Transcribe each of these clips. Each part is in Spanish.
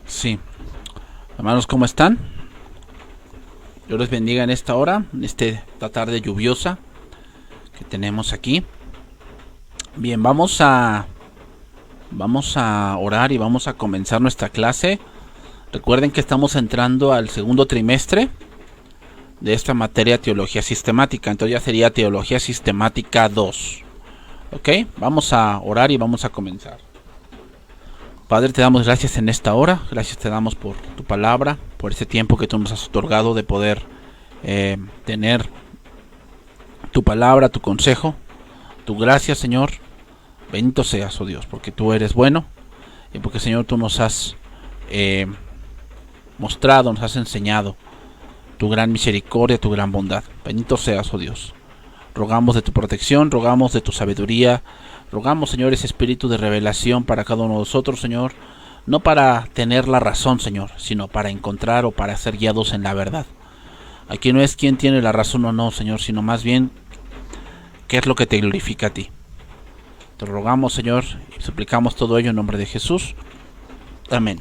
Sí. Hermanos, ¿cómo están? Dios les bendiga en esta hora, en esta tarde lluviosa que tenemos aquí. Bien, vamos a orar y vamos a comenzar nuestra clase. Recuerden que estamos entrando al segundo trimestre de esta materia teología sistemática. Entonces ya sería teología sistemática 2. ¿Ok? Vamos a orar y vamos a comenzar. Padre, te damos gracias en esta hora. Gracias te damos por tu palabra, por este tiempo que tú nos has otorgado de poder tener tu palabra, tu consejo, tu gracia, Señor. Bendito seas, oh Dios, porque tú eres bueno y porque, Señor, tú nos has mostrado, nos has enseñado tu gran misericordia, tu gran bondad. Bendito seas, oh Dios. Rogamos de tu protección, rogamos de tu sabiduría, rogamos, Señor, ese espíritu de revelación para cada uno de nosotros, Señor, no para tener la razón, Señor, sino para encontrar o para ser guiados en la verdad. Aquí no es quién tiene la razón o no, Señor, sino más bien qué es lo que te glorifica a ti. Te rogamos, Señor, y suplicamos todo ello en nombre de Jesús. Amén.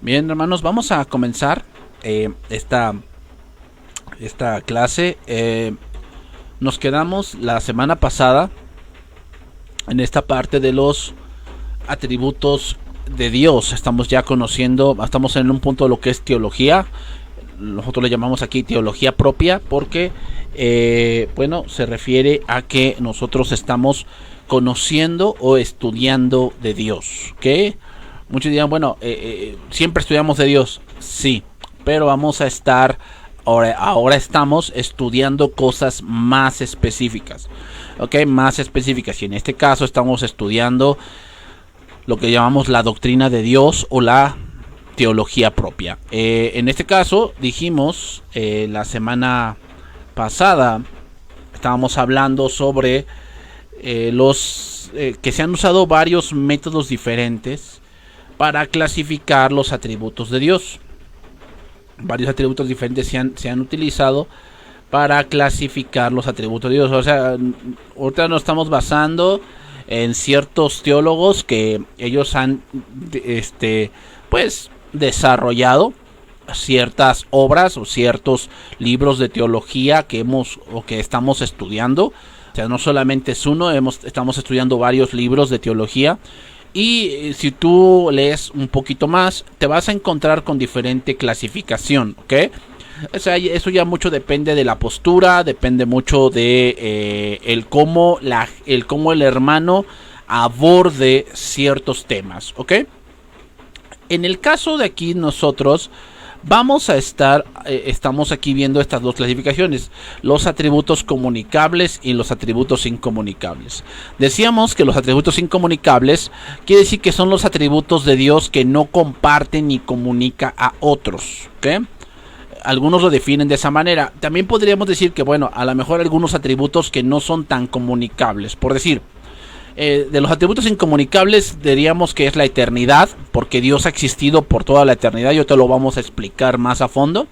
Bien, hermanos, vamos a comenzar esta clase. Nos quedamos la semana pasada en esta parte de los atributos de Dios. Estamos ya conociendo, estamos en un punto de lo que es teología. Nosotros le llamamos aquí teología propia porque, se refiere a que nosotros estamos conociendo o estudiando de Dios. ¿Ok? Muchos dirán, siempre estudiamos de Dios. Sí, pero vamos a estar... Ahora estamos estudiando cosas más específicas, ¿ok? Más específicas. Y en este caso estamos estudiando lo que llamamos la doctrina de Dios o la teología propia. En este caso dijimos, la semana pasada, estábamos hablando sobre que se han usado varios métodos diferentes para clasificar los atributos de Dios. Varios atributos diferentes se han utilizado para clasificar los atributos de Dios. O sea, ahorita nos estamos basando en ciertos teólogos que ellos han desarrollado ciertas obras o ciertos libros de teología que estamos estudiando. O sea, no solamente es uno, estamos estudiando varios libros de teología. Y si tú lees un poquito más, te vas a encontrar con diferente clasificación, ¿ok? O sea, eso ya mucho depende de la postura, depende mucho de el cómo el hermano aborde ciertos temas, ¿ok? En el caso de aquí nosotros estamos aquí viendo estas dos clasificaciones, los atributos comunicables y los atributos incomunicables. Decíamos que los atributos incomunicables quiere decir que son los atributos de Dios que no comparte ni comunica a otros, ¿ok? Algunos lo definen de esa manera. También podríamos decir que, a lo mejor algunos atributos que no son tan comunicables. Por decir, de los atributos incomunicables diríamos que es la eternidad, porque Dios ha existido por toda la eternidad, y te lo vamos a explicar más a fondo.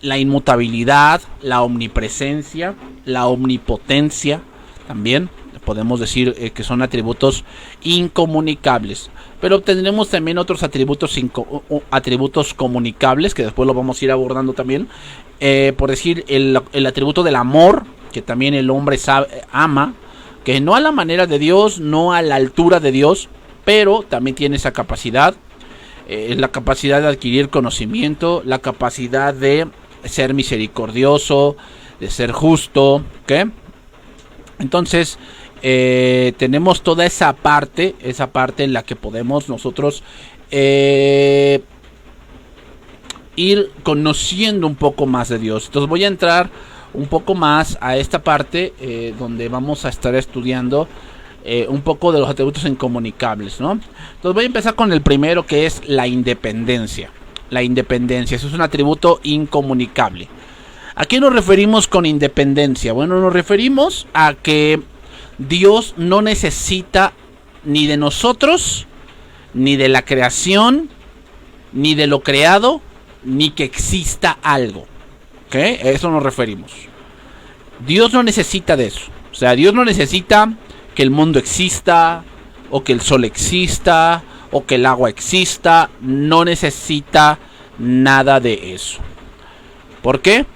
La inmutabilidad, la omnipresencia, la omnipotencia, también podemos decir que son atributos incomunicables. Pero tendremos también otros atributos comunicables, que después lo vamos a ir abordando también. Por decir, el atributo del amor, que también el hombre ama, que no a la manera de Dios, no a la altura de Dios, pero también tiene esa capacidad, la capacidad de adquirir conocimiento, la capacidad de ser misericordioso, de ser justo, ¿ok? Entonces, tenemos toda esa parte en la que podemos nosotros ir conociendo un poco más de Dios. Entonces voy a entrar un poco más a esta parte donde vamos a estar estudiando un poco de los atributos incomunicables, ¿no? Entonces voy a empezar con el primero, que es la independencia. La independencia, eso es un atributo incomunicable. ¿A qué nos referimos con independencia? Bueno, nos referimos a que Dios no necesita ni de nosotros, ni de la creación, ni de lo creado, ni que exista algo. ¿Ok? A eso nos referimos. Dios no necesita de eso. O sea, Dios no necesita que el mundo exista, o que el sol exista, o que el agua exista. No necesita nada de eso. ¿Por qué?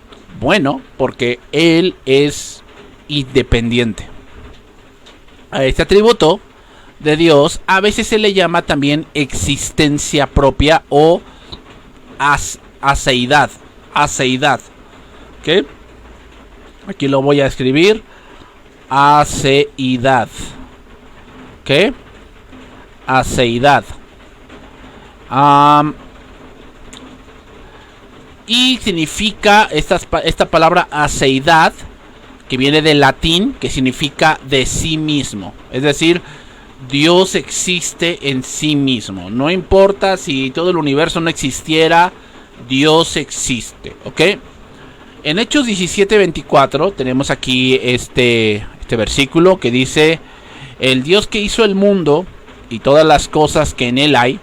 Bueno, porque Él es independiente. A este atributo de Dios a veces se le llama también existencia propia o aceidad. ¿Ok? Aquí lo voy a escribir. Aceidad. ¿Ok? Aceidad. Y significa esta palabra aceidad, que viene del latín, que significa de sí mismo. Es decir, Dios existe en sí mismo. No importa si todo el universo no existiera, Dios existe. ¿Ok? En Hechos 17:24 tenemos aquí este versículo que dice: el Dios que hizo el mundo y todas las cosas que en él hay,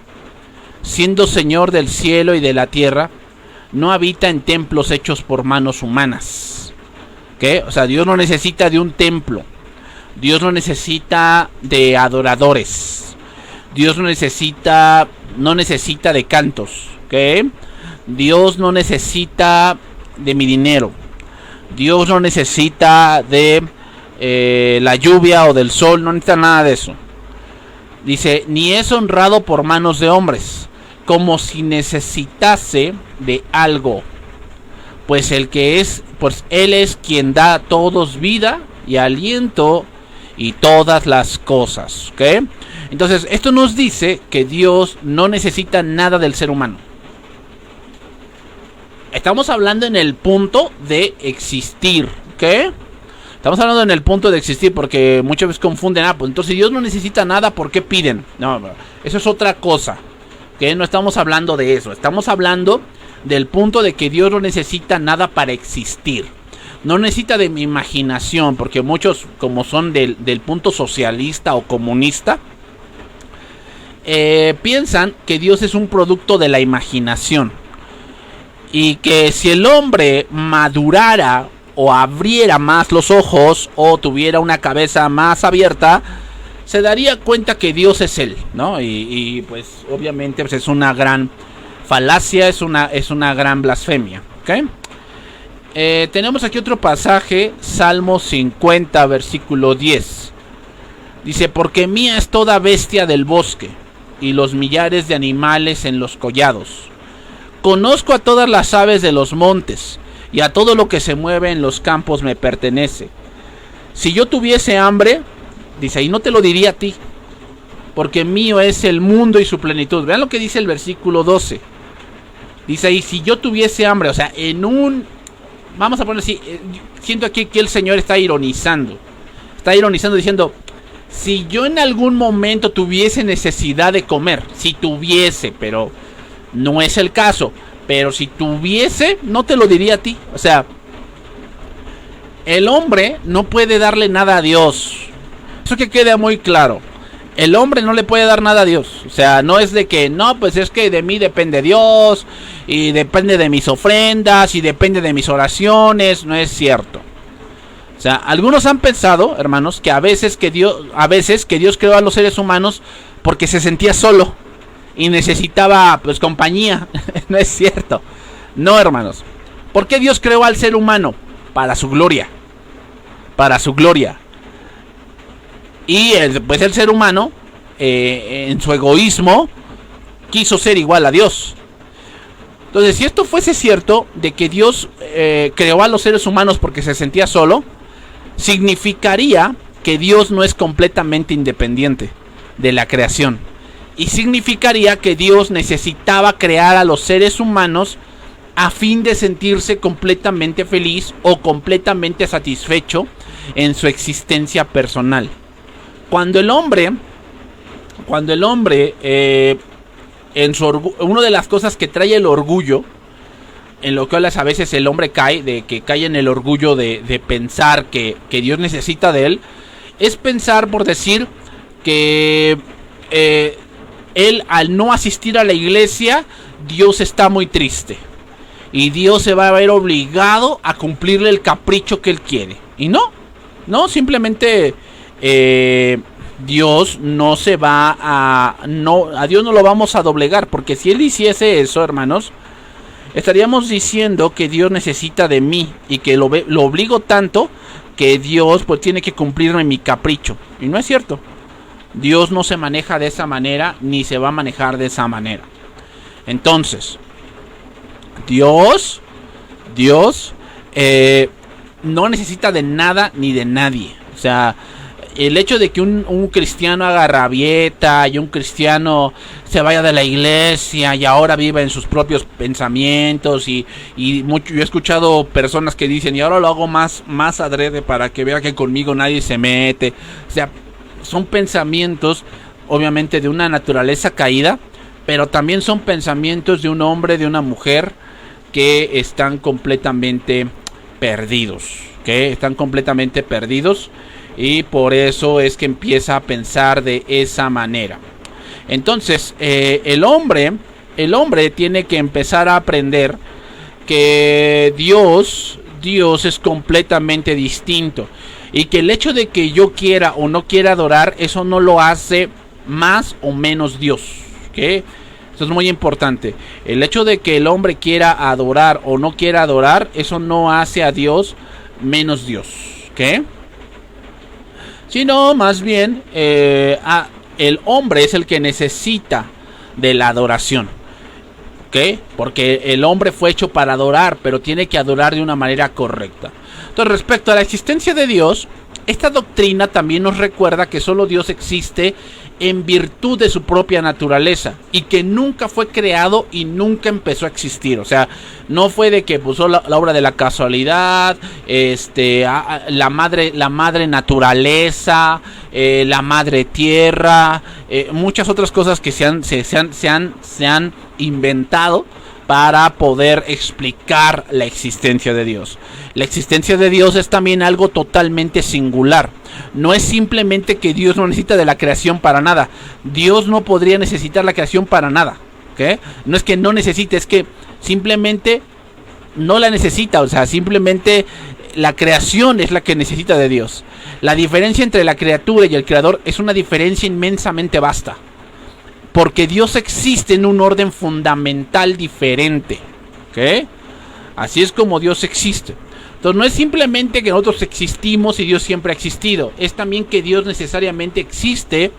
siendo Señor del cielo y de la tierra, no habita en templos hechos por manos humanas. ¿Qué? O sea, Dios no necesita de un templo. Dios no necesita de adoradores. Dios no necesita de cantos. ¿Ok? Dios no necesita de mi dinero. Dios no necesita de la lluvia o del sol. No necesita nada de eso. Dice, ni es honrado por manos de hombres, como si necesitase de algo. Pues Él es quien da a todos vida y aliento y todas las cosas. ¿Ok? Entonces, esto nos dice que Dios no necesita nada del ser humano. Estamos hablando en el punto de existir. ¿Ok? Estamos hablando en el punto de existir, porque muchas veces confunden. Pues entonces, si Dios no necesita nada, ¿por qué piden? No, eso es otra cosa. ¿Ok? No estamos hablando de eso. Estamos hablando del punto de que Dios no necesita nada para existir. No necesita de mi imaginación, porque muchos, como son del punto socialista o comunista, piensan que Dios es un producto de la imaginación. Y que si el hombre madurara o abriera más los ojos o tuviera una cabeza más abierta, se daría cuenta que Dios es Él, ¿no? Y pues obviamente pues es una gran falacia, es una gran blasfemia. ¿Ok? Tenemos aquí otro pasaje, Salmo 50, versículo 10. Dice, porque mía es toda bestia del bosque y los millares de animales en los collados. Conozco a todas las aves de los montes, y a todo lo que se mueve en los campos me pertenece. Si yo tuviese hambre, dice, y no te lo diría a ti, porque mío es el mundo y su plenitud. Vean lo que dice el versículo 12. Dice ahí, si yo tuviese hambre, o sea, vamos a poner así, siento aquí que el Señor está ironizando. Está ironizando diciendo, si yo en algún momento tuviese necesidad de comer, si tuviese, pero no es el caso, pero si tuviese, no te lo diría a ti. O sea, el hombre no puede darle nada a Dios. Eso que quede muy claro. El hombre no le puede dar nada a Dios. O sea, no es de que, no, pues es que de mí depende Dios, y depende de mis ofrendas, y depende de mis oraciones. No es cierto. O sea, algunos han pensado, hermanos, que a veces que Dios creó a los seres humanos porque se sentía solo y necesitaba pues compañía. No es cierto. No, hermanos. ¿Por qué Dios creó al ser humano? Para su gloria. Para su gloria. Y pues el ser humano, en su egoísmo, quiso ser igual a Dios. Entonces, si esto fuese cierto, de que Dios creó a los seres humanos porque se sentía solo, significaría que Dios no es completamente independiente de la creación. Y significaría que Dios necesitaba crear a los seres humanos a fin de sentirse completamente feliz o completamente satisfecho en su existencia personal. Cuando el hombre una de las cosas que trae el orgullo, en lo que a veces el hombre cae en el orgullo de pensar que Dios necesita de él, es pensar, por decir, que él, al no asistir a la iglesia, Dios está muy triste y Dios se va a ver obligado a cumplirle el capricho que él quiere. Y no, simplemente Dios no se va a Dios no lo vamos a doblegar, porque si Él hiciese eso, hermanos, estaríamos diciendo que Dios necesita de mí y que lo obligo tanto que Dios pues tiene que cumplirme mi capricho. Y no es cierto. Dios no se maneja de esa manera, ni se va a manejar de esa manera. Entonces, Dios no necesita de nada ni de nadie. O sea, el hecho de que un cristiano haga rabieta y un cristiano se vaya de la iglesia y ahora viva en sus propios pensamientos y mucho, yo he escuchado personas que dicen, y ahora lo hago más adrede para que vea que conmigo nadie se mete. O sea, son pensamientos obviamente de una naturaleza caída, pero también son pensamientos de un hombre, de una mujer que están completamente perdidos, y por eso es que empieza a pensar de esa manera. Entonces, el hombre tiene que empezar a aprender que Dios es completamente distinto, y que el hecho de que yo quiera o no quiera adorar, eso no lo hace más o menos Dios, ¿ok? Eso es muy importante. El hecho de que el hombre quiera adorar o no quiera adorar, eso no hace a Dios menos Dios, ¿ok? Sino más bien el hombre es el que necesita de la adoración, ¿ok? Porque el hombre fue hecho para adorar, pero tiene que adorar de una manera correcta. Entonces, respecto a la existencia de Dios, esta doctrina también nos recuerda que solo Dios existe en virtud de su propia naturaleza, y que nunca fue creado y nunca empezó a existir. O sea, no fue de que puso la obra de la casualidad, la madre naturaleza, la madre tierra, muchas otras cosas que se han inventado para poder explicar la existencia de Dios. La existencia de Dios es también algo totalmente singular. No es simplemente que Dios no necesita de la creación para nada. Dios no podría necesitar la creación para nada, ¿okay? No es que no necesite, es que simplemente no la necesita. O sea, simplemente la creación es la que necesita de Dios. La diferencia entre la criatura y el creador es una diferencia inmensamente vasta, porque Dios existe en un orden fundamental diferente, ¿ok? Así es como Dios existe. Entonces no es simplemente que nosotros existimos y Dios siempre ha existido. Es también que Dios necesariamente existe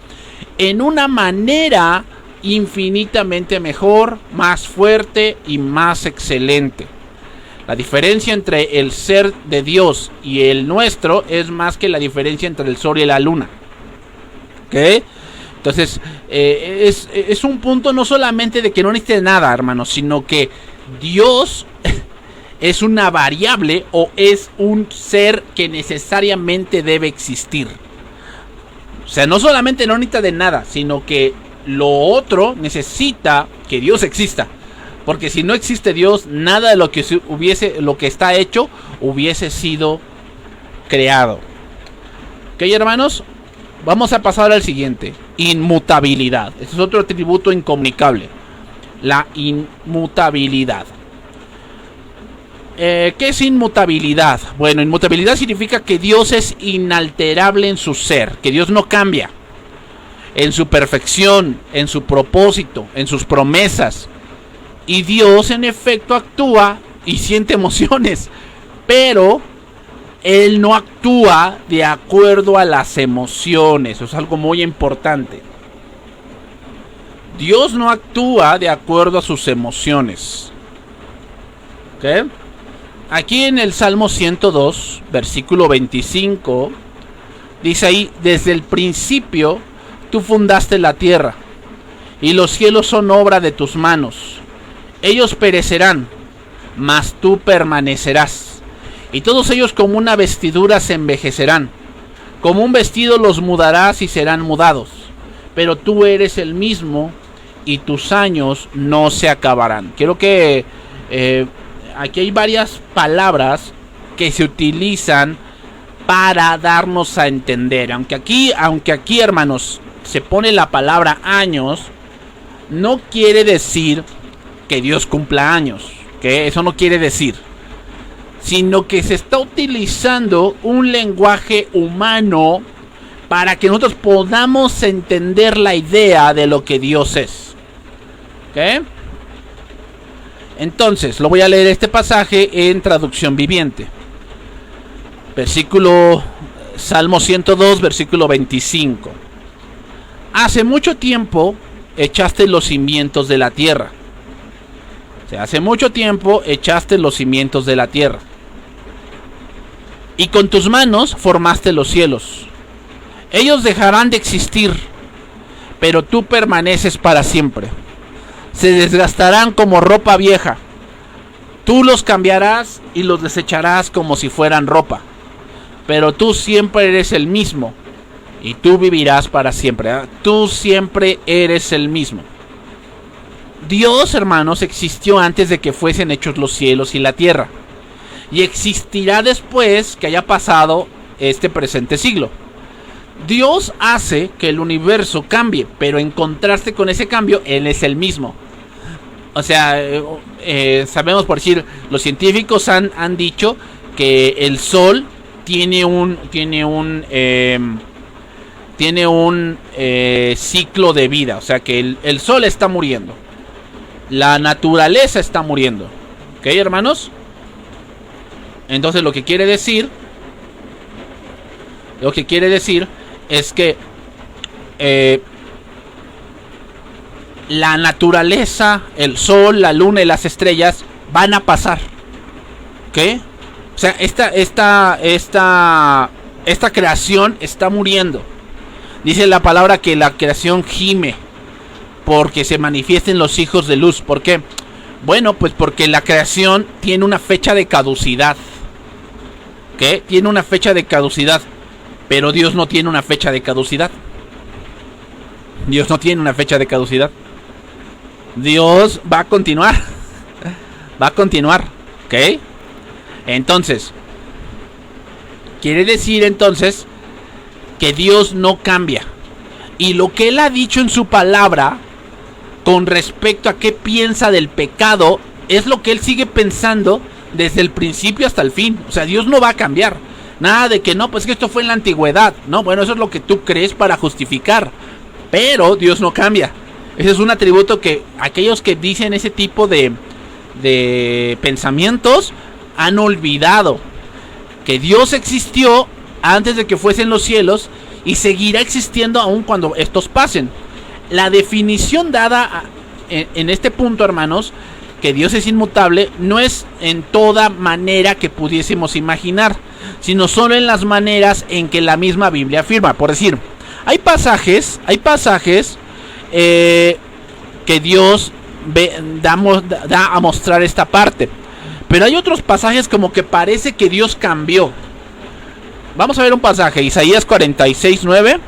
en una manera infinitamente mejor, más fuerte y más excelente. La diferencia entre el ser de Dios y el nuestro es más que la diferencia entre el sol y la luna, ¿ok? Entonces, es un punto no solamente de que no necesite nada, hermanos, sino que Dios es una variable o es un ser que necesariamente debe existir. O sea, no solamente no necesita de nada, sino que lo otro necesita que Dios exista. Porque si no existe Dios, nada de lo que está hecho hubiese sido creado. ¿Ok, hermanos? Vamos a pasar al siguiente. Inmutabilidad. Este es otro atributo incomunicable. La inmutabilidad. ¿Qué es inmutabilidad? Bueno, inmutabilidad significa que Dios es inalterable en su ser. Que Dios no cambia. En su perfección, en su propósito, en sus promesas. Y Dios en efecto actúa y siente emociones. Pero Él no actúa de acuerdo a las emociones. Eso es algo muy importante. Dios no actúa de acuerdo a sus emociones. ¿Ok? Aquí en el Salmo 102, versículo 25, dice ahí: desde el principio tú fundaste la tierra, y los cielos son obra de tus manos. Ellos perecerán, mas tú permanecerás. Y todos ellos como una vestidura se envejecerán. Como un vestido los mudarás y serán mudados. Pero tú eres el mismo y tus años no se acabarán. Quiero que aquí hay varias palabras que se utilizan para darnos a entender. Aunque aquí, hermanos, se pone la palabra años, no quiere decir que Dios cumpla años, que eso no quiere decir, sino que se está utilizando un lenguaje humano para que nosotros podamos entender la idea de lo que Dios es. ¿Ok? Entonces, lo voy a leer este pasaje en traducción viviente. Salmo 102, versículo 25. Hace mucho tiempo echaste los cimientos de la tierra. O sea, hace mucho tiempo echaste los cimientos de la tierra. Y con tus manos formaste los cielos. Ellos dejarán de existir, pero tú permaneces para siempre. Se desgastarán como ropa vieja. Tú los cambiarás y los desecharás como si fueran ropa. Pero tú siempre eres el mismo. Y tú vivirás para siempre. Tú siempre eres el mismo. Dios, hermanos, existió antes de que fuesen hechos los cielos y la tierra. Y existirá después que haya pasado este presente siglo. Dios hace que el universo cambie, pero en contraste con ese cambio, Él es el mismo. O sea, sabemos, por decir, los científicos han dicho que el Sol tiene un ciclo de vida. O sea, que el Sol está muriendo. La naturaleza está muriendo. ¿Ok, hermanos? Entonces lo que quiere decir es que la naturaleza, el sol, la luna y las estrellas van a pasar. ¿Ok? O sea, esta creación está muriendo. Dice la palabra que la creación gime porque se manifiesten los hijos de luz. ¿Por qué? Bueno, pues porque la creación tiene una fecha de caducidad. ¿Ok? Tiene una fecha de caducidad. Pero Dios no tiene una fecha de caducidad. Dios no tiene una fecha de caducidad. Dios va a continuar. Va a continuar. ¿Ok? Entonces, quiere decir entonces que Dios no cambia. Y lo que Él ha dicho en su palabra con respecto a qué piensa del pecado es lo que Él sigue pensando desde el principio hasta el fin. O sea, Dios no va a cambiar. Nada de que no, pues que esto fue en la antigüedad. No, bueno, eso es lo que tú crees para justificar. Pero Dios no cambia. Ese es un atributo que aquellos que dicen ese tipo de pensamientos han olvidado. Que Dios existió antes de que fuesen los cielos y seguirá existiendo aún cuando estos pasen. La definición dada en este punto, hermanos, que Dios es inmutable, no es en toda manera que pudiésemos imaginar, sino solo en las maneras en que la misma Biblia afirma. Por decir, hay pasajes que Dios da a mostrar esta parte, pero hay otros pasajes como que parece que Dios cambió. Vamos a ver un pasaje, Isaías 46:9.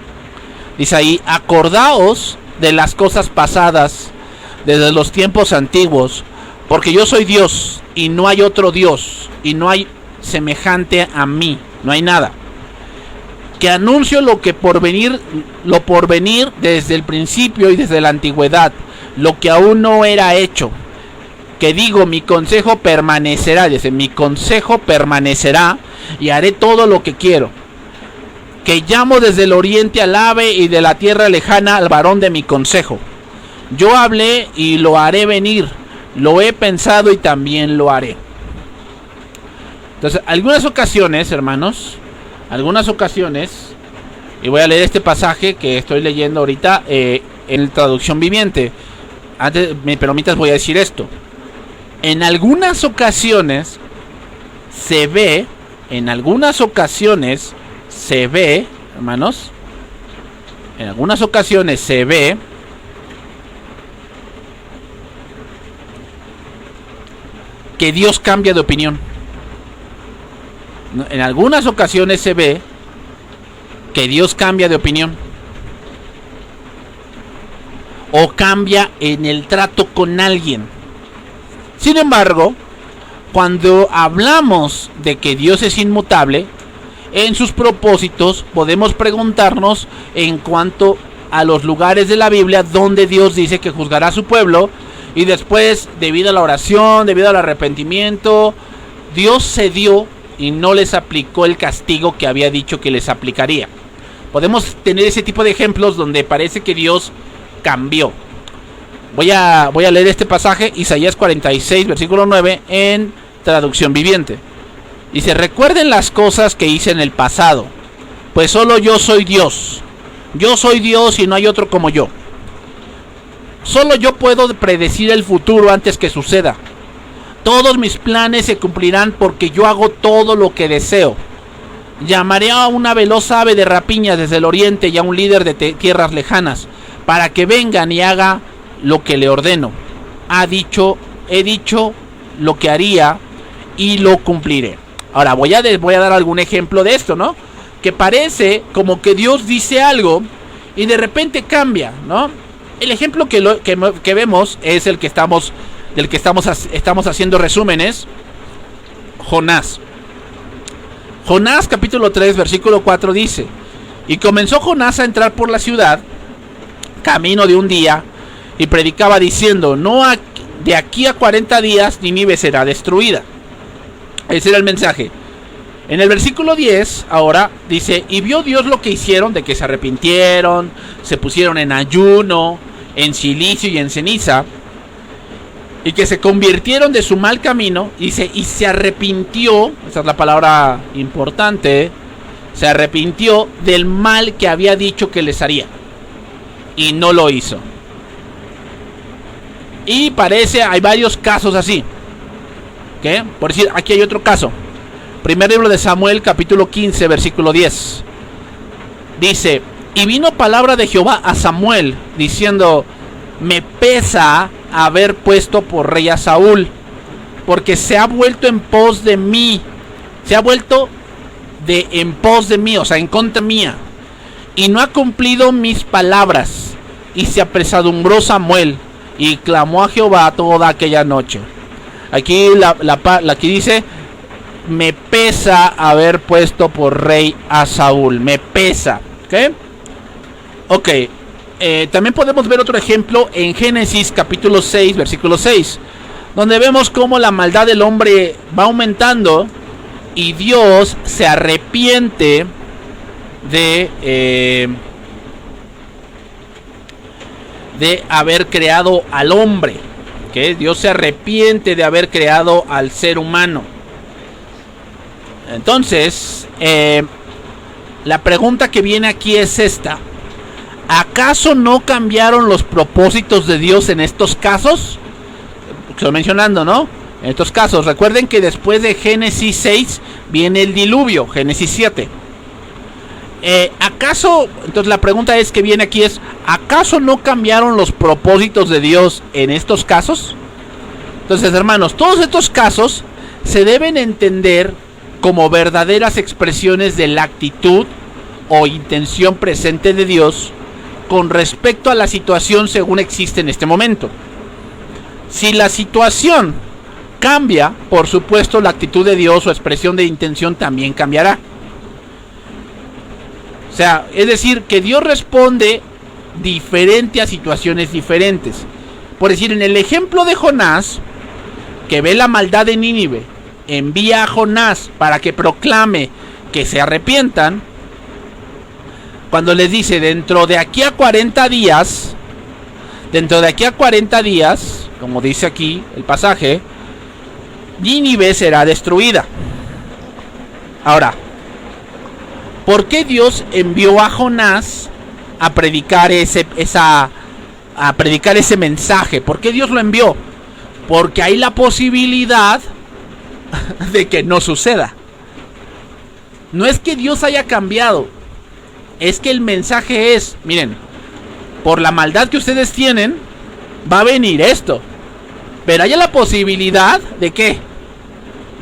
Dice ahí: acordaos de las cosas pasadas desde los tiempos antiguos, porque yo soy Dios y no hay otro Dios, y no hay semejante a mí, no hay nada. Que anuncio lo por venir desde el principio y desde la antigüedad, lo que aún no era hecho. Que digo, mi consejo permanecerá, dice, mi consejo permanecerá y haré todo lo que quiero. Que llamo desde el oriente al ave y de la tierra lejana al varón de mi consejo. Yo hablé y lo haré venir, lo he pensado y también lo haré. Entonces, algunas ocasiones, hermanos, y voy a leer este pasaje que estoy leyendo ahorita en traducción viviente. Antes, me permitas, voy a decir esto. En algunas ocasiones se ve, hermanos, en algunas ocasiones se ve que Dios cambia de opinión. En algunas ocasiones se ve que Dios cambia de opinión. O cambia en el trato con alguien. Sin embargo, cuando hablamos de que Dios es inmutable, en sus propósitos podemos preguntarnos en cuanto a los lugares de la Biblia donde Dios dice que juzgará a su pueblo, y después, debido a la oración, debido al arrepentimiento, Dios cedió y no les aplicó el castigo que había dicho que les aplicaría. Podemos tener ese tipo de ejemplos donde parece que Dios cambió. Voy a leer este pasaje, Isaías 46, versículo 9, en traducción viviente. Dice: recuerden las cosas que hice en el pasado, pues solo yo soy Dios. Yo soy Dios y no hay otro como yo. Solo yo puedo predecir el futuro antes que suceda. Todos mis planes se cumplirán porque yo hago todo lo que deseo. Llamaré a una veloz ave de rapiña desde el oriente y a un líder de tierras lejanas, para que vengan y haga lo que le ordeno. He dicho lo que haría y lo cumpliré. Ahora voy a dar algún ejemplo de esto, ¿no? Que parece como que Dios dice algo y de repente cambia, ¿no? El ejemplo que vemos es el que estamos haciendo resúmenes. Jonás. Jonás capítulo 3 versículo 4 dice: y comenzó Jonás a entrar por la ciudad, camino de un día, y predicaba diciendo: de aquí a 40 días Nínive será destruida. Ese era el mensaje. En el versículo 10 ahora dice: y vio Dios lo que hicieron, de que se arrepintieron, se pusieron en ayuno, en silicio y en ceniza, y que se convirtieron de su mal camino. Dice: y se arrepintió, esa es la palabra importante, se arrepintió del mal que había dicho que les haría, y no lo hizo. Y hay varios casos así. ¿Qué? Por decir, aquí hay otro caso. Primer libro de Samuel, capítulo 15, versículo 10. Dice: y vino palabra de Jehová a Samuel, diciendo: me pesa haber puesto por rey a Saúl, porque se ha vuelto en pos de mí. Se ha vuelto en pos de mí, o sea, en contra mía. Y no ha cumplido mis palabras. Y se apresuró Samuel y clamó a Jehová toda aquella noche. Aquí aquí dice: me pesa haber puesto por rey a Saúl. Me pesa. Ok. También podemos ver otro ejemplo en Génesis capítulo 6, versículo 6, donde vemos cómo la maldad del hombre va aumentando y Dios se arrepiente de haber creado al hombre. Dios se arrepiente de haber creado al ser humano. Entonces, la pregunta que viene aquí es esta: ¿acaso no cambiaron los propósitos de Dios en estos casos? Estoy mencionando, ¿no? En estos casos, recuerden que después de Génesis 6 viene el diluvio, Génesis 7. Entonces la pregunta que viene aquí es: ¿acaso no cambiaron los propósitos de Dios en estos casos? Entonces, hermanos, todos estos casos se deben entender como verdaderas expresiones de la actitud o intención presente de Dios con respecto a la situación según existe en este momento. Si la situación cambia, por supuesto la actitud de Dios o expresión de intención también cambiará. O sea, es decir, que Dios responde diferente a situaciones diferentes. Por decir, en el ejemplo de Jonás, que ve la maldad de Nínive, envía a Jonás para que proclame que se arrepientan. Cuando les dice: dentro de aquí a 40 días, como dice aquí el pasaje, Nínive será destruida. Ahora, ¿por qué Dios envió a Jonás a predicar ese mensaje? ¿Por qué Dios lo envió? Porque hay la posibilidad de que no suceda. No es que Dios haya cambiado, es que el mensaje es: miren, por la maldad que ustedes tienen, va a venir esto. Pero hay la posibilidad de ¿qué?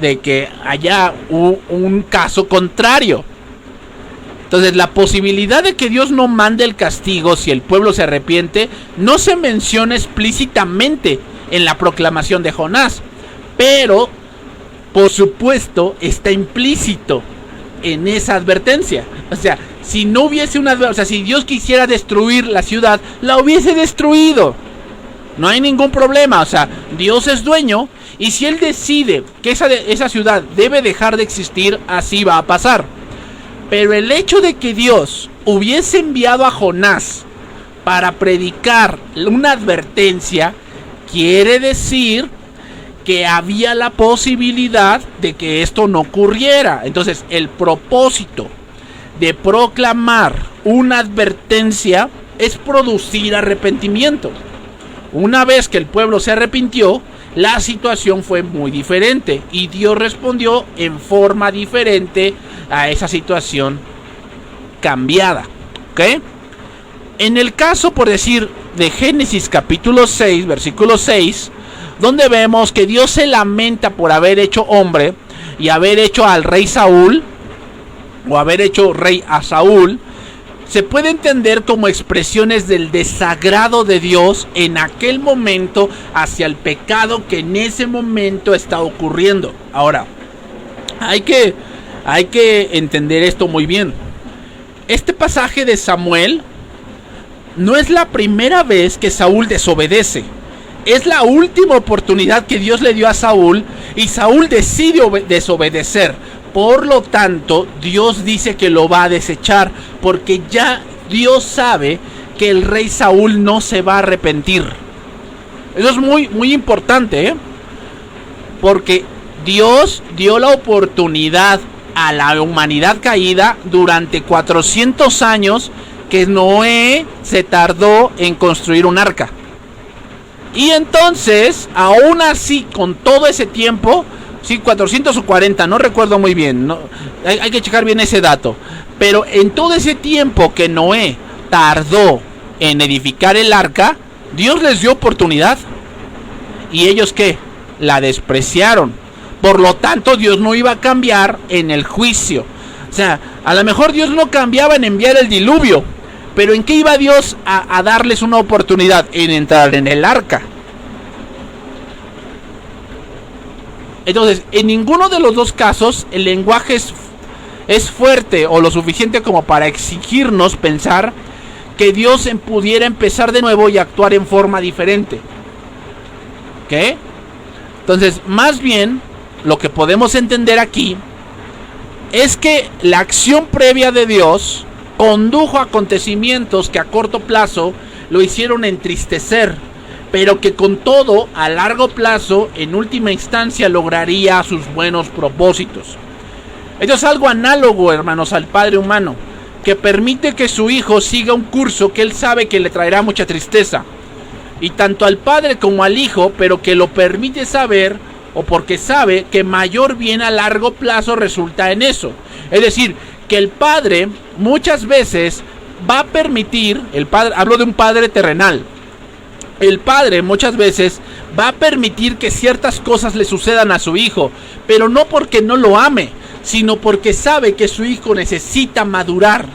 De que haya un caso contrario. Entonces, la posibilidad de que Dios no mande el castigo si el pueblo se arrepiente no se menciona explícitamente en la proclamación de Jonás, pero por supuesto está implícito en esa advertencia. O sea, si no hubiese si Dios quisiera destruir la ciudad, la hubiese destruido. No hay ningún problema. O sea, Dios es dueño, y si Él decide que esa ciudad debe dejar de existir, así va a pasar. Pero el hecho de que Dios hubiese enviado a Jonás para predicar una advertencia, quiere decir que había la posibilidad de que esto no ocurriera. Entonces, el propósito de proclamar una advertencia es producir arrepentimiento. Una vez que el pueblo se arrepintió, la situación fue muy diferente y Dios respondió en forma diferente a esa situación cambiada. ¿Ok? En el caso, por decir, de Génesis capítulo 6, versículo 6, donde vemos que Dios se lamenta por haber hecho hombre y haber hecho al rey Saúl, o haber hecho rey a Saúl, se puede entender como expresiones del desagrado de Dios en aquel momento hacia el pecado que en ese momento está ocurriendo. Ahora, hay que entender esto muy bien. Este pasaje de Samuel no es la primera vez que Saúl desobedece. Es la última oportunidad que Dios le dio a Saúl y Saúl decide desobedecer. Por lo tanto, Dios dice que lo va a desechar porque ya Dios sabe que el rey Saúl no se va a arrepentir. Eso es muy, muy importante, ¿eh? Porque Dios dio la oportunidad a la humanidad caída durante 400 años que Noé se tardó en construir un arca. Y entonces, aún así, con todo ese tiempo, sí, 400 o 40, no recuerdo muy bien, no, hay que checar bien ese dato. Pero en todo ese tiempo que Noé tardó en edificar el arca, Dios les dio oportunidad. ¿Y ellos qué? La despreciaron. Por lo tanto, Dios no iba a cambiar en el juicio. O sea, a lo mejor Dios no cambiaba en enviar el diluvio, pero ¿en qué iba Dios a darles una oportunidad? En entrar en el arca. Entonces, en ninguno de los dos casos el lenguaje es fuerte o lo suficiente como para exigirnos pensar que Dios pudiera empezar de nuevo y actuar en forma diferente. ¿Ok? Entonces, más bien, lo que podemos entender aquí es que la acción previa de Dios condujo a acontecimientos que a corto plazo lo hicieron entristecer, pero que con todo, a largo plazo, en última instancia, lograría sus buenos propósitos. Esto es algo análogo, hermanos, al padre humano, que permite que su hijo siga un curso que él sabe que le traerá mucha tristeza. Y tanto al padre como al hijo, pero que lo permite saber, o porque sabe que mayor bien a largo plazo resulta en eso. Es decir, que el padre muchas veces va a permitir, hablo de un padre terrenal, el padre muchas veces va a permitir que ciertas cosas le sucedan a su hijo, pero no porque no lo ame, sino porque sabe que su hijo necesita madurar,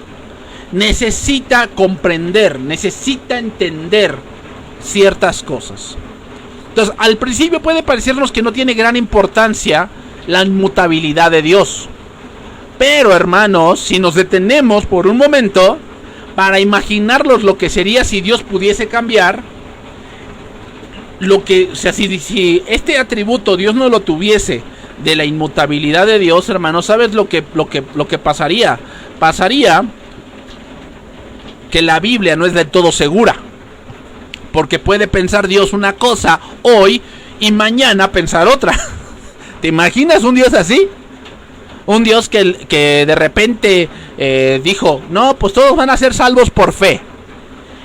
necesita comprender, necesita entender ciertas cosas. Entonces, al principio puede parecernos que no tiene gran importancia la inmutabilidad de Dios. Pero, hermanos, si nos detenemos por un momento para imaginarnos lo que sería si Dios pudiese cambiar, si este atributo Dios no lo tuviese de la inmutabilidad de Dios, hermanos, ¿sabes lo que pasaría? Pasaría que la Biblia no es del todo segura. Porque puede pensar Dios una cosa hoy y mañana pensar otra. ¿Te imaginas un Dios así? Un Dios que de repente dijo, no, pues todos van a ser salvos por fe.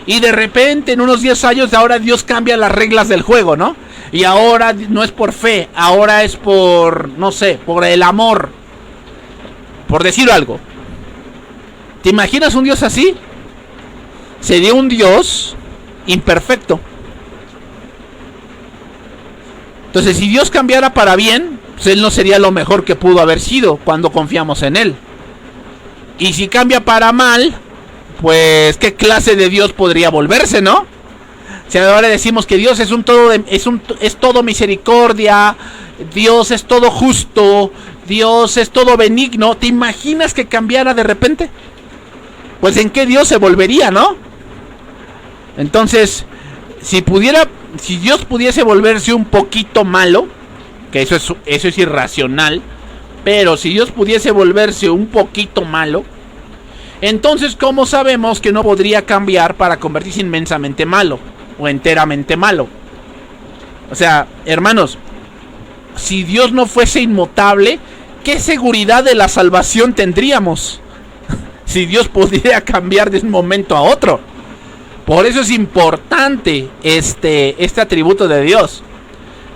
Y de repente en unos 10 años ahora Dios cambia las reglas del juego, ¿no? Y ahora no es por fe, ahora es por, no sé, por el amor. Por decir algo. ¿Te imaginas un Dios así? Sería un Dios imperfecto. Entonces, si Dios cambiara para bien, pues Él no sería lo mejor que pudo haber sido cuando confiamos en Él. Y si cambia para mal, pues ¿qué clase de Dios podría volverse, no? Si ahora decimos que Dios es todo misericordia, Dios es todo justo, Dios es todo benigno, ¿te imaginas que cambiara de repente? Pues ¿en qué Dios se volvería, no? Entonces, si Dios pudiese volverse un poquito malo, que eso es irracional, pero si Dios pudiese volverse un poquito malo, Entonces, ¿cómo sabemos que no podría cambiar para convertirse inmensamente malo o enteramente malo? O sea, hermanos, si Dios no fuese inmutable, ¿qué seguridad de la salvación tendríamos? Si Dios pudiera cambiar de un momento a otro. Por eso es importante este atributo de Dios.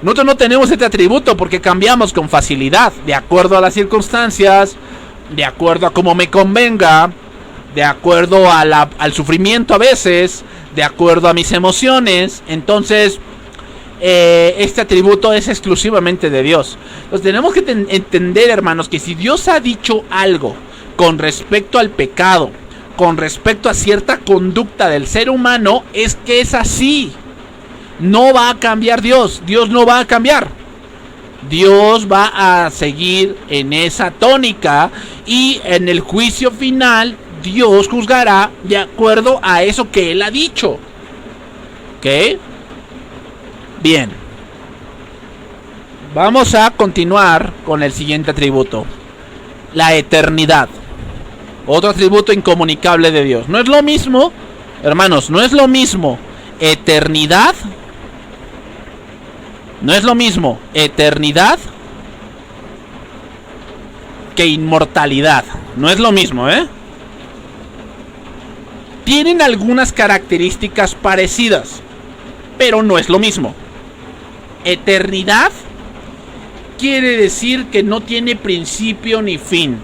Nosotros no tenemos este atributo porque cambiamos con facilidad, de acuerdo a las circunstancias, de acuerdo a cómo me convenga, de acuerdo a al sufrimiento a veces, de acuerdo a mis emociones. Entonces, este atributo es exclusivamente de Dios. Entonces tenemos que entender, hermanos, que si Dios ha dicho algo con respecto al pecado, con respecto a cierta conducta del ser humano, es que es así. No va a cambiar Dios. Dios no va a cambiar. Dios va a seguir en esa tónica, y en el juicio final Dios juzgará de acuerdo a eso que Él ha dicho. ¿Ok? Bien. Vamos a continuar con el siguiente atributo. La eternidad. Otro atributo incomunicable de Dios. No es lo mismo, hermanos, no es lo mismo eternidad. No es lo mismo eternidad que inmortalidad. No es lo mismo, ¿eh? Tienen algunas características parecidas, pero no es lo mismo. Eternidad quiere decir que no tiene principio ni fin.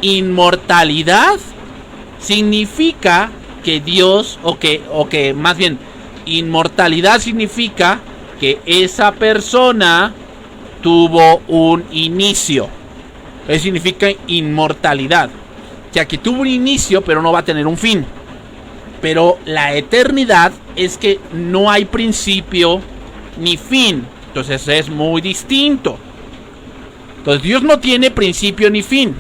Inmortalidad significa que Dios, o que más bien, inmortalidad significa que esa persona tuvo un inicio. Eso significa inmortalidad. O sea, que tuvo un inicio, pero no va a tener un fin. Pero la eternidad es que no hay principio ni fin. Entonces es muy distinto. Entonces Dios no tiene principio ni fin,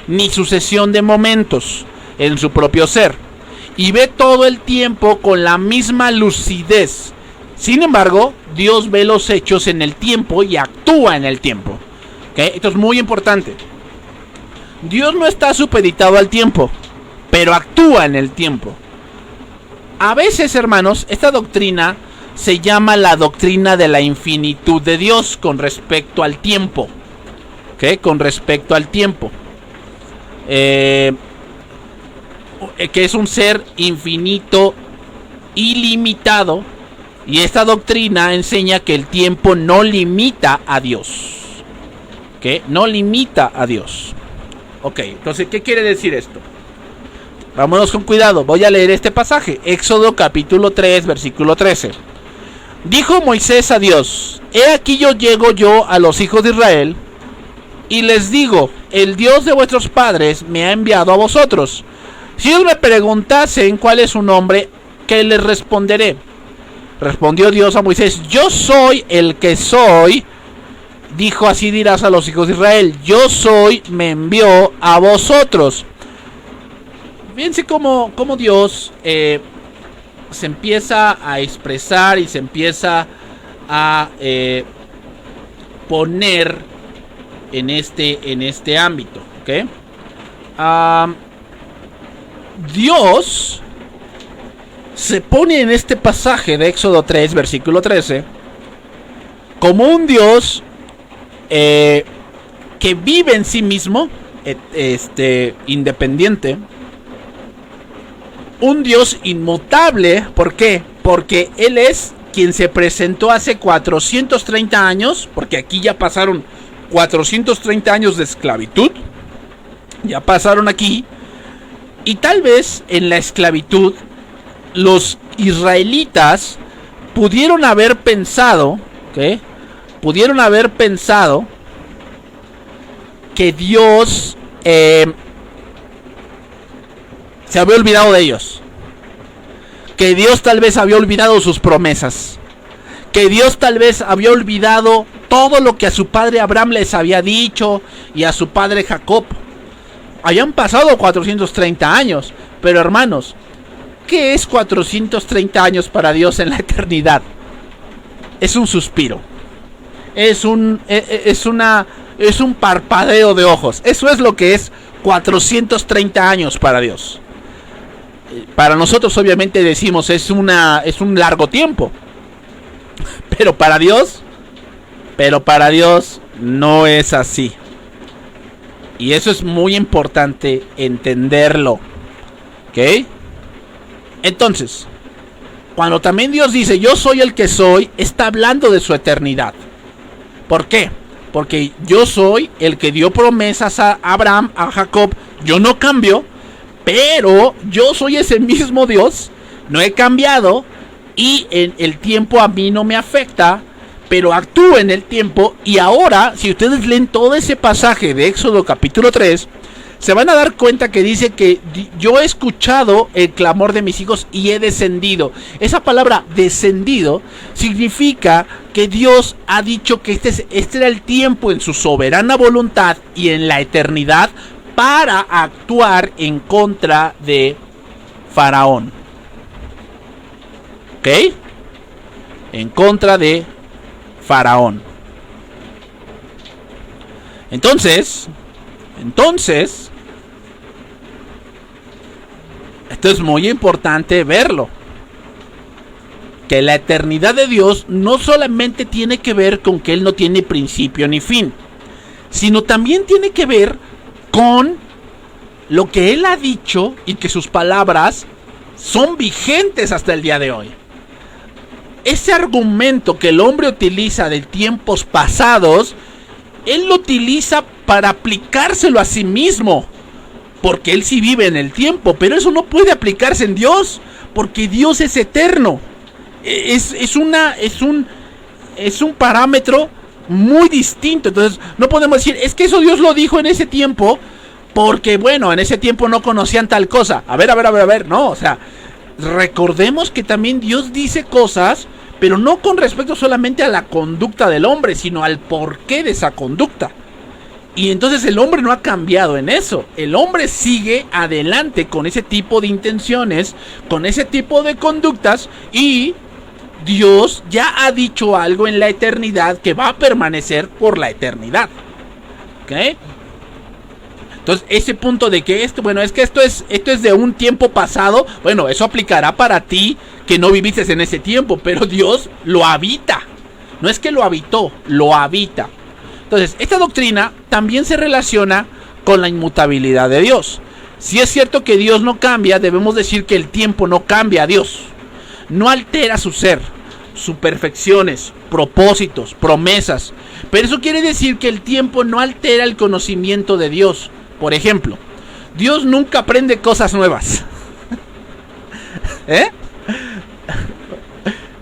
ni sucesión de momentos en su propio ser, y ve todo el tiempo con la misma lucidez. Sin embargo, Dios ve los hechos en el tiempo y actúa en el tiempo. ¿Okay? Esto es muy importante. Dios no está supeditado al tiempo, pero actúa en el tiempo. A veces, hermanos, esta doctrina se llama la doctrina de la infinitud de Dios con respecto al tiempo. ¿Okay? Con respecto al tiempo. Que es un ser infinito, ilimitado. Y esta doctrina enseña que el tiempo no limita a Dios. ¿Okay? No limita a Dios. Ok, entonces, ¿qué quiere decir esto? Vámonos con cuidado, voy a leer este pasaje. Éxodo capítulo 3, versículo 13. Dijo Moisés a Dios: He aquí yo llego yo a los hijos de Israel, y les digo: el Dios de vuestros padres me ha enviado a vosotros. Si ellos me preguntasen cuál es su nombre, ¿qué les responderé? Respondió Dios a Moisés: Yo soy el que soy. Dijo: así dirás a los hijos de Israel: Yo soy, me envió a vosotros. Fíjense cómo Dios se empieza a expresar y se empieza a poner en este ámbito. ¿Okay? Dios se pone en este pasaje de Éxodo 3, versículo 13, como un Dios que vive en sí mismo, independiente, un Dios inmutable. ¿Por qué? Porque Él es quien se presentó hace 430 años, porque aquí ya pasaron 430 años de esclavitud, ya pasaron aquí, y tal vez en la esclavitud los israelitas pudieron haber pensado, ¿okay? Pudieron haber pensado que Dios se había olvidado de ellos, que Dios tal vez había olvidado sus promesas, que Dios tal vez había olvidado todo lo que a su padre Abraham les había dicho y a su padre Jacob. Habían pasado 430 años, pero hermanos, ¿qué es 430 años para Dios en la eternidad? Es un suspiro. Es un parpadeo de ojos. Eso es lo que es 430 años para Dios. Para nosotros obviamente decimos es un largo tiempo. Pero para Dios no es así. Y eso es muy importante entenderlo. ¿Ok? Entonces, cuando también Dios dice yo soy el que soy, está hablando de su eternidad. ¿Por qué? Porque yo soy el que dio promesas a Abraham, a Jacob. Yo no cambio, pero yo soy ese mismo Dios. No he cambiado y en el tiempo a mí no me afecta, pero actúo en el tiempo. Y ahora, si ustedes leen todo ese pasaje de Éxodo capítulo 3, se van a dar cuenta que dice que yo he escuchado el clamor de mis hijos y he descendido. Esa palabra descendido significa que Dios ha dicho que este era el tiempo en su soberana voluntad y en la eternidad para actuar en contra de Faraón. ¿Ok? En contra de Faraón. Entonces, esto es muy importante verlo. Que la eternidad de Dios no solamente tiene que ver con que Él no tiene principio ni fin, sino también tiene que ver con lo que Él ha dicho y que sus palabras son vigentes hasta el día de hoy. Ese argumento que el hombre utiliza de tiempos pasados, él lo utiliza para aplicárselo a sí mismo, porque él sí vive en el tiempo, pero eso no puede aplicarse en Dios, porque Dios es eterno. Es un parámetro muy distinto. Entonces no podemos decir, es que eso Dios lo dijo en ese tiempo, porque bueno, en ese tiempo no conocían tal cosa. A ver, no, o sea, recordemos que también Dios dice cosas, pero no con respecto solamente a la conducta del hombre, sino al porqué de esa conducta. Y entonces el hombre no ha cambiado en eso. El hombre sigue adelante con ese tipo de intenciones, con ese tipo de conductas, y Dios ya ha dicho algo en la eternidad que va a permanecer por la eternidad. ¿Ok? Entonces ese punto de que esto es de un tiempo pasado, bueno, eso aplicará para ti que no viviste en ese tiempo, pero Dios lo habita. No es que lo habitó, lo habita. Entonces, esta doctrina también se relaciona con la inmutabilidad de Dios. Si es cierto que Dios no cambia, debemos decir que el tiempo no cambia a Dios. No altera su ser, sus perfecciones, propósitos, promesas. Pero eso quiere decir que el tiempo no altera el conocimiento de Dios. Por ejemplo, Dios nunca aprende cosas nuevas.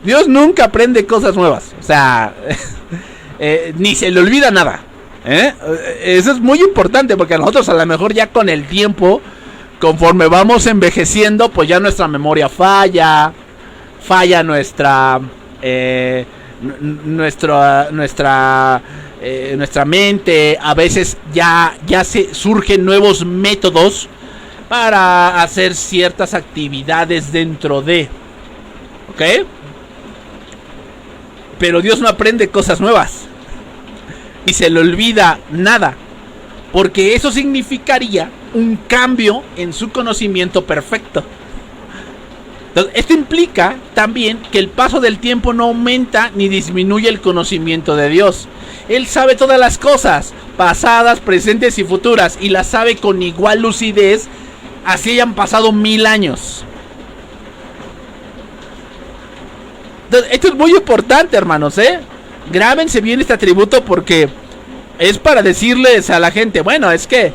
Dios nunca aprende cosas nuevas. O sea, ni se le olvida nada. Eso es muy importante, porque a nosotros a lo mejor ya con el tiempo, conforme vamos envejeciendo, pues ya nuestra memoria falla nuestra mente. A veces ya surgen nuevos métodos para hacer ciertas actividades dentro de, ¿ok? Pero Dios no aprende cosas nuevas y se le olvida nada, porque eso significaría un cambio en su conocimiento perfecto. Entonces, esto implica también que el paso del tiempo no aumenta ni disminuye el conocimiento de Dios. Él sabe todas las cosas, pasadas, presentes y futuras, y las sabe con igual lucidez, así hayan pasado 1000 años. Entonces, esto es muy importante, hermanos, Grábense bien este atributo, porque es para decirles a la gente, bueno, es que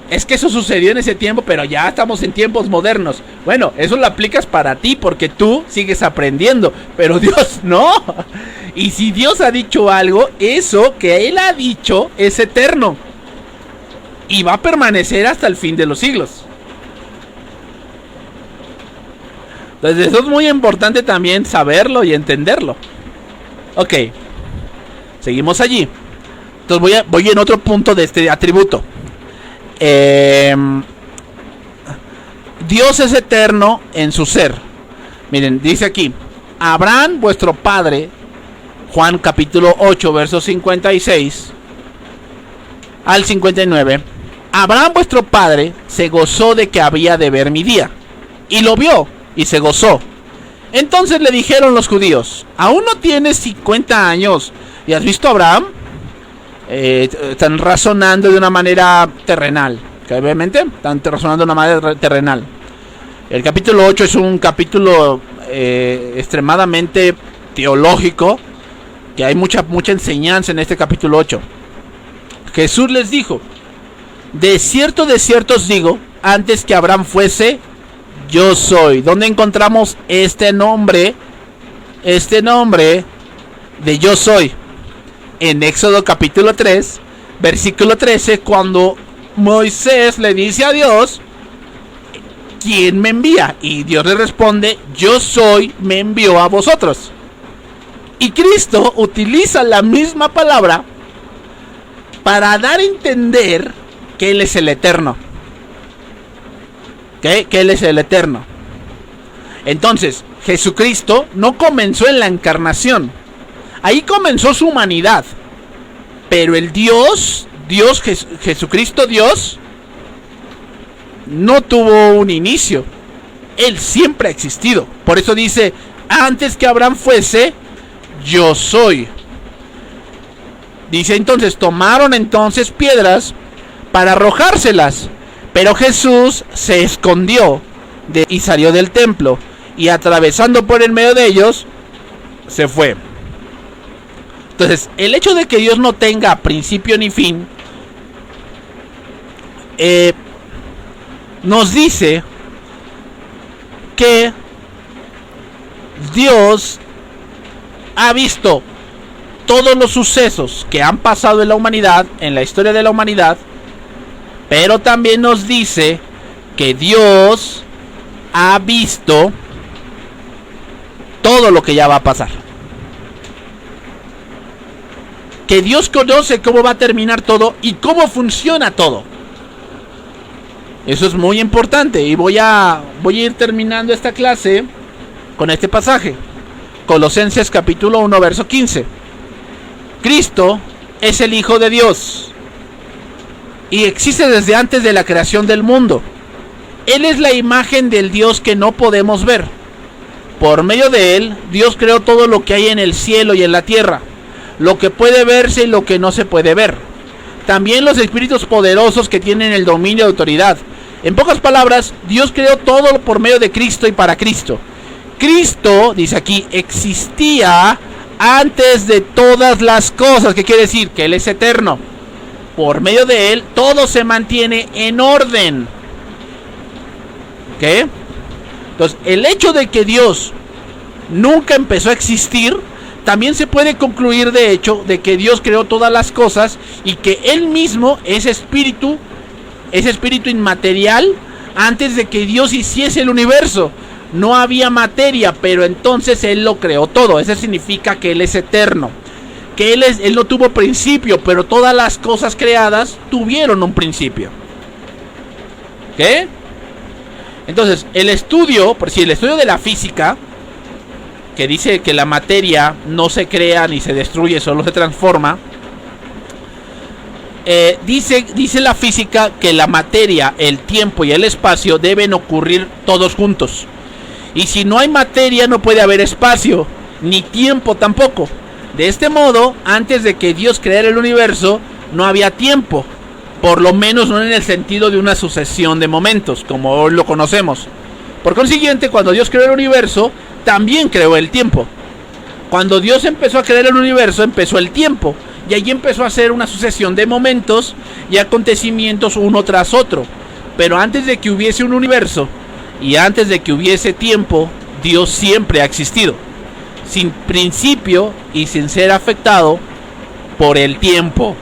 eso sucedió en ese tiempo, pero ya estamos en tiempos modernos. Bueno, eso lo aplicas para ti porque tú sigues aprendiendo, pero Dios no. Y si Dios ha dicho algo, eso que Él ha dicho es eterno y va a permanecer hasta el fin de los siglos. Entonces eso es muy importante también saberlo y entenderlo. Ok, seguimos allí. Entonces voy en otro punto de este atributo. Dios es eterno en su ser. Miren, dice aquí: Abraham, vuestro padre, Juan capítulo 8, versos 56 al 59, Abraham vuestro padre se gozó de que había de ver mi día, y lo vio, y se gozó. Entonces le dijeron los judíos: ¿aún no tienes 50 años y has visto a Abraham? Están razonando de una manera terrenal, que obviamente están razonando de una manera terrenal. El capítulo 8 es un capítulo extremadamente teológico, que hay mucha enseñanza en este capítulo 8. Jesús les dijo: de cierto os digo, antes que Abraham fuese, yo soy. ¿Dónde encontramos este nombre? Este nombre de yo soy. En Éxodo capítulo 3, versículo 13, cuando Moisés le dice a Dios: ¿quién me envía? Y Dios le responde: yo soy, me envió a vosotros. Y Cristo utiliza la misma palabra para dar a entender que Él es el Eterno. Que Él es el Eterno. Entonces, Jesucristo no comenzó en la encarnación. Ahí comenzó su humanidad. Pero el Jesucristo Dios, no tuvo un inicio. Él siempre ha existido. Por eso dice: antes que Abraham fuese, yo soy. Dice entonces: tomaron entonces piedras para arrojárselas, pero Jesús se escondió y salió del templo, y atravesando por el medio de ellos, se fue. Entonces, el hecho de que Dios no tenga principio ni fin, nos dice que Dios ha visto todos los sucesos que han pasado en la humanidad, en la historia de la humanidad, pero también nos dice que Dios ha visto todo lo que ya va a pasar. Que Dios conoce cómo va a terminar todo y cómo funciona todo. Eso es muy importante, y voy a ir terminando esta clase con este pasaje. Colosenses capítulo 1, verso 15. Cristo es el Hijo de Dios y existe desde antes de la creación del mundo. Él es la imagen del Dios que no podemos ver. Por medio de Él, Dios creó todo lo que hay en el cielo y en la tierra, lo que puede verse y lo que no se puede ver. También los espíritus poderosos que tienen el dominio y autoridad. En pocas palabras, Dios creó todo por medio de Cristo y para Cristo. Cristo, dice aquí, existía antes de todas las cosas. ¿Qué quiere decir? Que Él es eterno. Por medio de Él, todo se mantiene en orden. ¿Qué? Entonces, el hecho de que Dios nunca empezó a existir, también se puede concluir de hecho de que Dios creó todas las cosas y que Él mismo es espíritu inmaterial antes de que Dios hiciese el universo. No había materia, pero entonces Él lo creó todo. Eso significa que Él es eterno. Que Él no tuvo principio, pero todas las cosas creadas tuvieron un principio. ¿Qué? Entonces, el estudio de la física, que dice que la materia no se crea ni se destruye, solo se transforma, dice la física que la materia, el tiempo y el espacio deben ocurrir todos juntos. Y si no hay materia, no puede haber espacio, ni tiempo tampoco. De este modo, antes de que Dios creara el universo, no había tiempo. Por lo menos no en el sentido de una sucesión de momentos, como hoy lo conocemos. Por consiguiente, cuando Dios creó el universo, también creó el tiempo. Cuando Dios empezó a crear el universo, empezó el tiempo. Y allí empezó a hacer una sucesión de momentos y acontecimientos uno tras otro. Pero antes de que hubiese un universo y antes de que hubiese tiempo, Dios siempre ha existido, sin principio y sin ser afectado por el tiempo.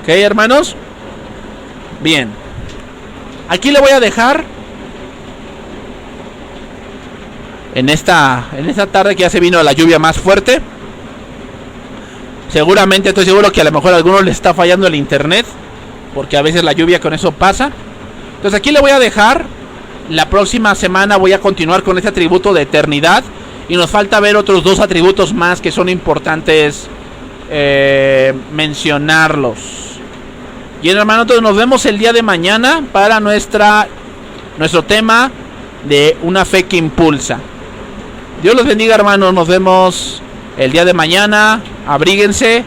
¿Ok, hermanos? Bien. Aquí le voy a dejar en esta tarde que ya se vino la lluvia más fuerte. Seguramente estoy seguro que a lo mejor a algunos les está fallando el internet, porque a veces la lluvia con eso pasa. Entonces aquí le voy a dejar. La próxima semana voy a continuar con este atributo de eternidad, y nos falta ver otros dos atributos más que son importantes mencionarlos. Bien, hermano, entonces nos vemos el día de mañana para nuestro tema de una fe que impulsa. Dios los bendiga, hermanos. Nos vemos el día de mañana. Abríguense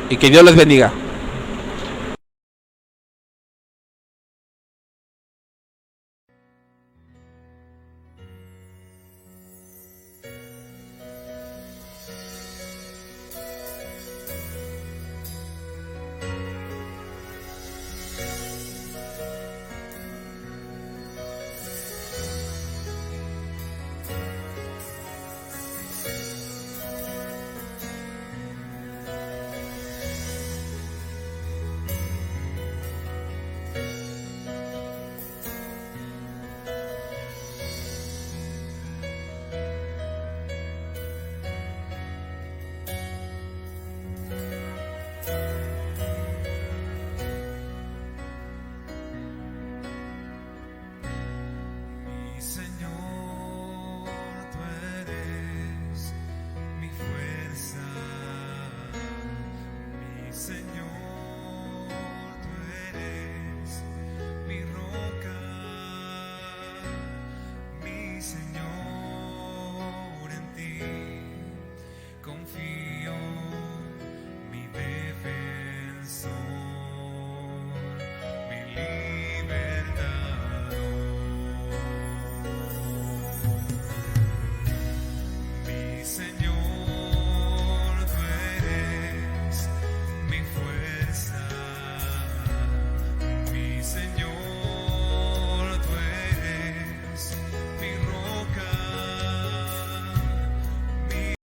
y que Dios les bendiga.